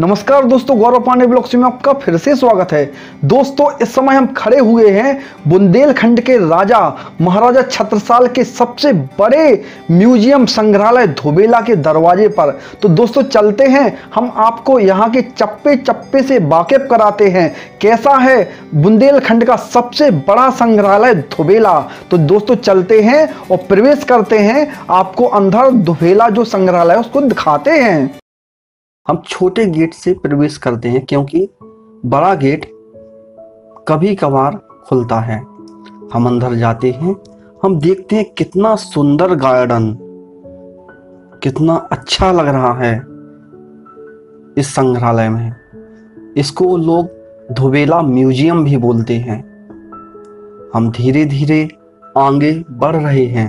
नमस्कार दोस्तों, गौरव पांडे ब्लॉग्स में आपका फिर से स्वागत है। दोस्तों, इस समय हम खड़े हुए हैं बुंदेलखंड के राजा महाराजा छत्रसाल के सबसे बड़े म्यूजियम संग्रहालय धोबेला के दरवाजे पर। तो दोस्तों चलते हैं, हम आपको यहाँ के चप्पे चप्पे से वाकिफ कराते हैं कैसा है बुंदेलखंड का सबसे बड़ा संग्रहालय धोबेला। तो दोस्तों चलते हैं और प्रवेश करते हैं, आपको अंदर धोबेला जो संग्रहालय उसको दिखाते हैं। हम छोटे गेट से प्रवेश करते हैं क्योंकि बड़ा गेट कभी कभार खुलता है। हम अंदर जाते हैं, हम देखते हैं कितना सुंदर गार्डन, कितना अच्छा लग रहा है इस संग्रहालय में। इसको लोग धोबेला म्यूजियम भी बोलते हैं। हम धीरे धीरे आगे बढ़ रहे हैं।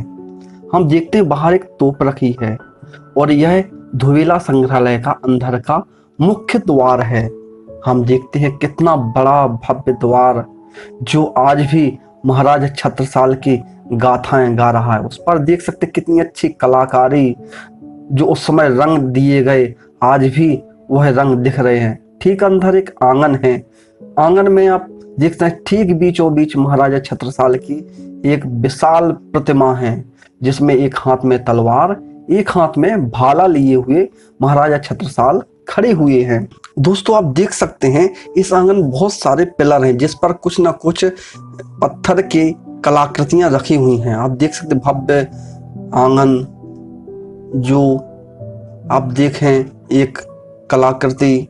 हम देखते हैं बाहर एक तोप रखी है और यह धोबेला संग्रहालय का अंदर का मुख्य द्वार है। हम देखते हैं कितना बड़ा भव्य द्वार जो आज भी महाराजा छत्रसाल की गाथाएं गा रहा है। उस पर देख सकते कितनी अच्छी कलाकारी, जो उस समय रंग दिए गए आज भी वह रंग दिख रहे हैं। ठीक अंदर एक आंगन है। आंगन में आप देखते हैं ठीक बीचों बीच महाराजा छत्रसाल की एक विशाल प्रतिमा है, जिसमें एक हाथ में तलवार, एक हाथ में भाला लिए हुए महाराजा छत्रसाल खड़े हुए हैं। दोस्तों आप देख सकते हैं इस आंगन में बहुत सारे पिलर हैं जिस पर कुछ ना कुछ पत्थर के कलाकृतियां रखी हुई हैं। आप देख सकते भव्य आंगन, जो आप देखें एक कलाकृति,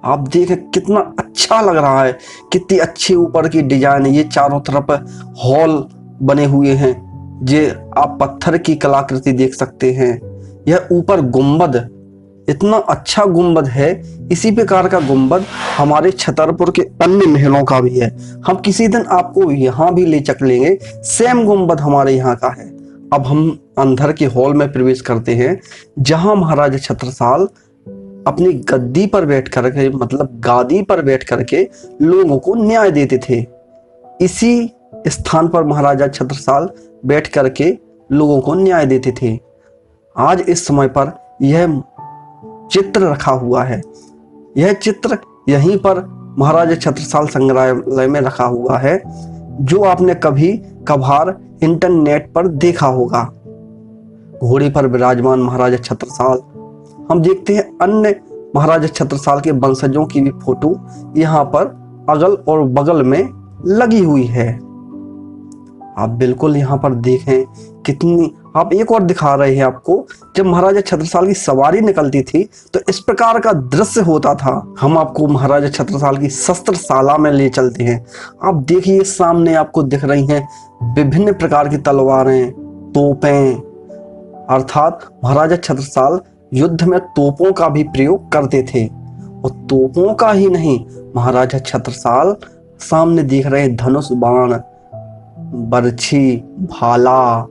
आप देखें कितना अच्छा लग रहा है, कितनी अच्छी ऊपर की डिजाइन है। ये चारों तरफ हॉल बने हुए हैं, ये आप पत्थर की कलाकृति देख सकते हैं। यह ऊपर गुंबद, इतना अच्छा गुंबद है। इसी प्रकार का गुंबद हमारे छतरपुर के अन्य महलों का भी है। हम किसी दिन आपको यहाँ भी ले चलेंगे, सेम गुंबद हमारे यहाँ का है। अब हम अंदर के हॉल में प्रवेश करते हैं, जहां महाराजा छत्रसाल अपनी गद्दी पर बैठ करके, मतलब गादी पर बैठ करके लोगों को न्याय देते थे। इसी स्थान पर महाराजा छत्रसाल बैठ करके लोगों को न्याय देते थे। आज इस समय पर यह चित्र रखा हुआ है। यह चित्र यहीं पर महाराजा छत्रसाल संग्रहालय में रखा हुआ है, जो आपने कभी कभार इंटरनेट पर देखा होगा। घोड़े पर विराजमान महाराजा छत्रसाल। हम देखते हैं अन्य महाराजा छत्रसाल के वंशजों की भी फोटो यहाँ पर अगल और बगल में लगी हुई है। आप बिल्कुल यहाँ पर देखें कितनी, आप एक और दिखा रहे हैं आपको, जब महाराजा छत्रसाल की सवारी निकलती थी तो इस प्रकार का दृश्य होता था। हम आपको महाराजा छत्रसाल की शस्त्रशाला में ले चलते हैं। आप देखिए सामने आपको दिख रही हैं विभिन्न प्रकार की तलवारें, तोपें, अर्थात महाराजा छत्रसाल युद्ध में तोपों का भी प्रयोग करते थे। और तोपों का ही नहीं, महाराजा छत्रसाल सामने देख रहे धनुष, बाण, बर्छी, भाला,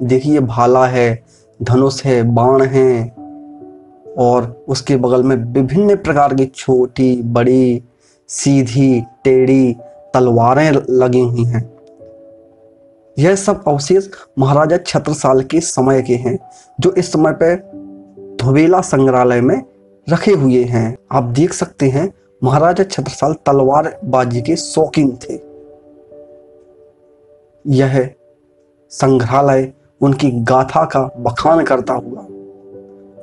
देखिए भाला है, धनुष है, बाण है, और उसके बगल में विभिन्न प्रकार की छोटी बड़ी सीधी टेढ़ी तलवारें लगी हुई हैं। यह सब अवशेष महाराजा छत्रसाल के समय के हैं, जो इस समय पे धोबेला संग्रहालय में रखे हुए हैं। आप देख सकते हैं महाराजा छत्रसाल तलवारबाजी के शौकीन थे। यह संग्रहालय उनकी गाथा का बखान करता हुआ।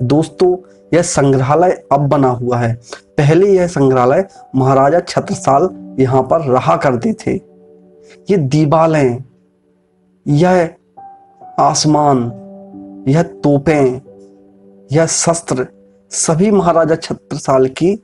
दोस्तों यह संग्रहालय अब बना हुआ है, पहले यह संग्रहालय महाराजा छत्रसाल यहाँ पर रहा करते थे। ये दीवारें, यह आसमान, यह तोपें, यह शस्त्र, सभी महाराजा छत्रसाल की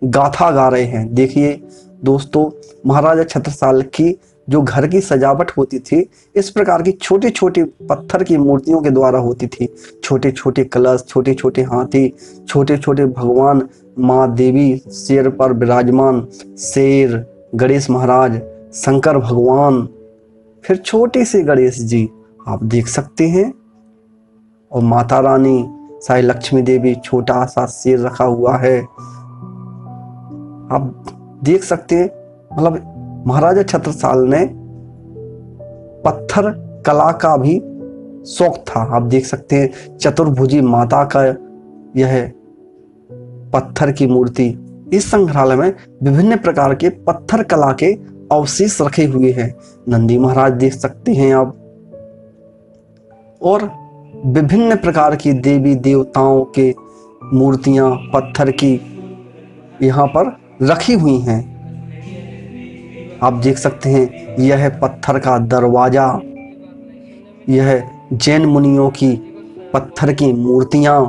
गाथा गा रहे हैं। देखिए दोस्तों, महाराजा छत्रसाल की जो घर की सजावट होती थी, इस प्रकार की छोटी छोटी पत्थर की मूर्तियों के द्वारा होती थी। छोटे छोटे कलश, छोटे छोटे हाथी, छोटे छोटे भगवान, माँ देवी शेर पर विराजमान, शेर, गणेश महाराज, शंकर भगवान, फिर छोटे से गणेश जी आप देख सकते हैं, और माता रानी साई लक्ष्मी देवी, छोटा सा शेर रखा हुआ है। आप देख सकते हैं, मतलब महाराजा छत्रसाल ने पत्थर कला का भी शौक था। आप देख सकते हैं चतुर्भुजी माता का यह पत्थर की मूर्ति। इस संग्रहालय में विभिन्न प्रकार के पत्थर कला के अवशेष रखे हुए हैं। नंदी महाराज देख सकते हैं आप, और विभिन्न प्रकार की देवी देवताओं के मूर्तियां पत्थर की यहाँ पर रखी हुई हैं। आप देख सकते हैं यह पत्थर का दरवाजा, यह जैन मुनियों की पत्थर की मूर्तियां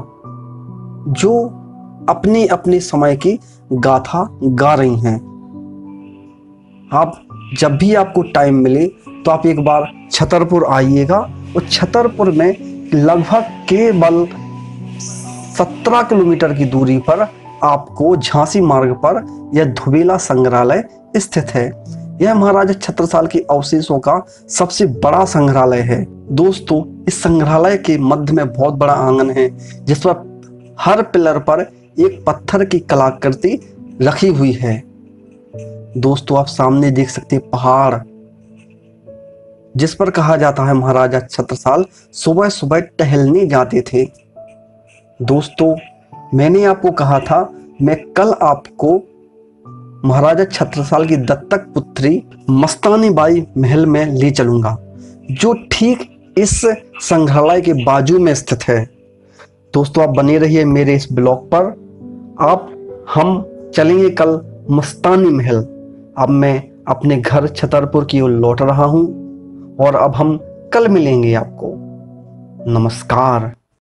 जो अपने अपने समय की गाथा गा रही हैं। आप जब भी आपको टाइम मिले तो आप एक बार छतरपुर आइएगा, और छतरपुर में लगभग केवल 17 किलोमीटर की दूरी पर आपको झांसी मार्ग पर यह धुबेला संग्रहालय स्थित है। यह महाराजा छत्रसाल के अवशेषों का सबसे बड़ा संग्रहालय है। दोस्तों, इस संग्रहालय के मध्य में बहुत बड़ा आंगन है, जिस पर हर पिलर पर एक पत्थर की कलाकृति रखी हुई है। दोस्तों, आप सामने देख सकते हैं पहाड़, जिस पर कहा जाता है महाराजा छत्रसाल सुबह सुबह टहलने जाते थे। दोस्तों, मैंने आपको कहा था मैं कल आपको महाराजा छत्रसाल की दत्तक पुत्री मस्तानी बाई महल में ले चलूंगा, जो ठीक इस संग्रहालय के बाजू में स्थित है। दोस्तों, आप बने रहिए मेरे इस ब्लॉग पर। हम चलेंगे कल मस्तानी महल। अब मैं अपने घर छतरपुर की ओर लौट रहा हूं, और अब हम कल मिलेंगे आपको। नमस्कार।